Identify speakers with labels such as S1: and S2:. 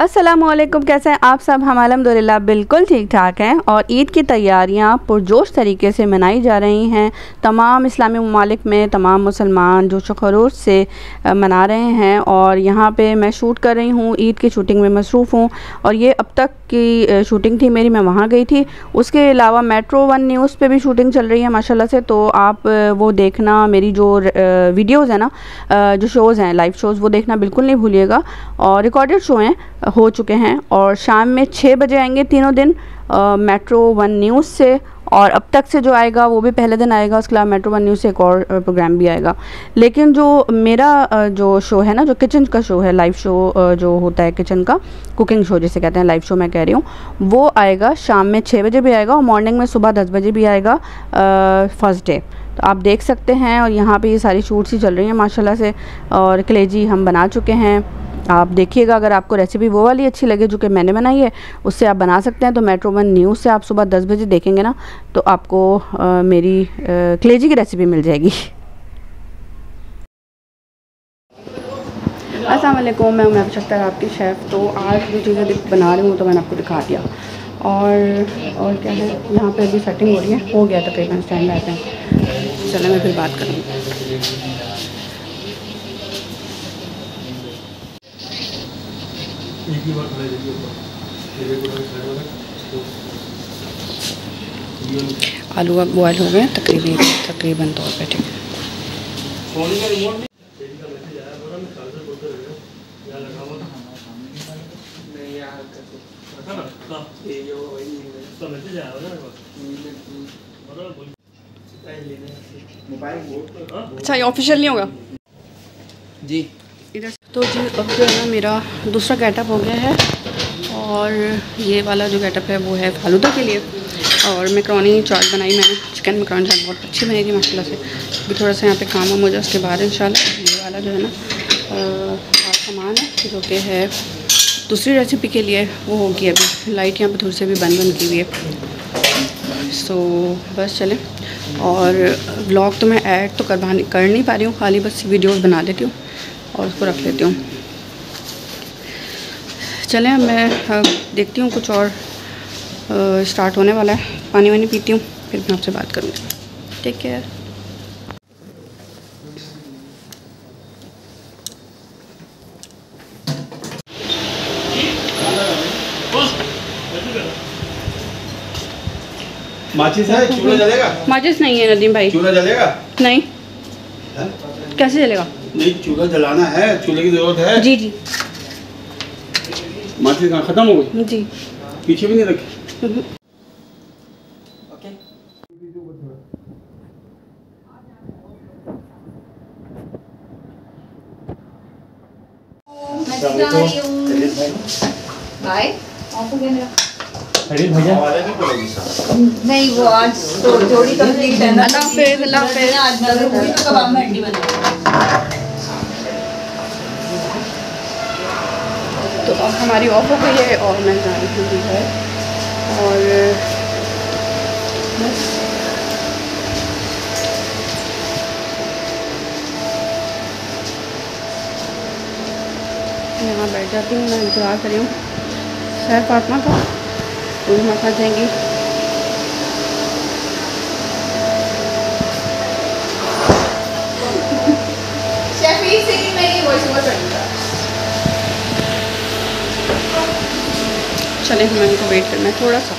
S1: अस्सलामुअलैकुम, कैसे हैं आप सब। हम अल्हम्दुलिल्लाह बिल्कुल ठीक ठाक हैं और ईद की तैयारियां पुरजोश तरीके से मनाई जा रही हैं। तमाम इस्लामी ममालिक में तमाम मुसलमान जोश व खरोश से मना रहे हैं और यहाँ पे मैं शूट कर रही हूँ, ईद की शूटिंग में मसरूफ़ हूँ। और ये अब तक की शूटिंग थी मेरी, मैं वहाँ गई थी। उसके अलावा मेट्रो वन न्यूज़ पे भी शूटिंग चल रही है माशाल्लाह से, तो आप वो देखना, मेरी जो वीडियोज़ हैं ना, जो शोज़ हैं, लाइव शोज़, वो देखना बिल्कुल नहीं भूलिएगा। और रिकॉर्डेड शो हैं, हो चुके हैं और शाम में 6 बजे आएंगे तीनों दिन मेट्रो वन न्यूज़ से। और अब तक से जो आएगा वो भी पहले दिन आएगा, उसके अलावा मेट्रो वन न्यूज़ से एक और प्रोग्राम भी आएगा। लेकिन जो मेरा जो शो है ना, जो किचन का शो है, लाइव शो जो होता है किचन का, कुकिंग शो जिसे कहते हैं, लाइव शो मैं कह रही हूँ, वो आएगा शाम में 6 बजे भी आएगा और मॉर्निंग में सुबह 10 बजे भी आएगा फर्स्ट डे। तो आप देख सकते हैं। और यहाँ पे ये सारी शूट्स ही चल रही हैं माशाल्लाह से। और कलेजी हम बना चुके हैं, आप देखिएगा। अगर आपको रेसिपी वो वाली अच्छी लगे जो कि मैंने बनाई है, उससे आप बना सकते हैं। तो मेट्रो वन न्यूज़ से आप सुबह 10 बजे देखेंगे ना, तो आपको मेरी कलेजी की रेसिपी मिल जाएगी। अस्सलाम वालेकुम, मैं उम्मीद करता हूँ आपकी शेफ़। तो आज जो चीज़ें बना रही हूँ तो मैंने आपको दिखा दिया। और क्या है, यहाँ पे अभी सेटिंग हो रही है, हो गया तकरीबन स्टैंड बाय पे। चलो मैं फिर बात करूँगी। आलू अब बॉयल हो गए तकरीबन तौर पे, ठीक है। अच्छा, ये ऑफिशियल नहीं होगा जी इधर। तो जी अब जो है ना, मेरा दूसरा गेटअप हो गया है और ये वाला जो गेटअप है वो है फालूदा के लिए। और मैकरोनी चाट बनाई मैंने, चिकन मैकरोनी चाट बहुत अच्छी बनेगी माशाल्लाह से। अभी थोड़ा सा यहाँ पे काम हो जाए, उसके बाद इंशाल्लाह ये वाला जो है ना सामान है जो कि है दूसरी रेसिपी के लिए, वो होगी। अभी लाइट यहाँ पे थोड़ी सी भी बंद की हुई है। सो बस चलें। और व्लॉग तो मैं ऐड तो कर नहीं पा रही हूँ, खाली बस वीडियोस बना लेती हूँ और उसको रख लेती हूँ। चलें, मैं देखती हूँ कुछ और स्टार्ट होने वाला है। पानी वानी पीती हूँ, फिर मैं आपसे बात करूँगी। Take care.
S2: माचिस है? चूल्हा जलेगा?
S1: माचिस नहीं है नदीम भाई।
S2: चूल्हा जलेगा?
S1: नहीं
S2: है?
S1: कैसे जलेगा? नहीं,
S2: चूल्हा जलाना है, चूल्हे की जरूरत है।
S1: जी जी।
S2: माचिस कहाँ खत्म हो गई? जी। पीछे भी नहीं रखी? ओके।
S3: बाय।
S2: भैया
S3: नहीं, वो आज तो जोड़ी कंप्लीट है ना।
S1: अल्लाह हाफिज़, अल्लाह हाफिज़।
S3: आज नजर हुई तो कबाब में हड्डी बनी।
S1: तो अब हमारी ऑफ हो गई है और मैं जा रही हूँ घर। और बस यहाँ बैठ जाती हूँ, मैं इंतज़ार कर रही हूँ सैर फातिमा का, वो भी हमारे साथ जाएंगी। चले, हमें उनको वेट करना है थोड़ा सा।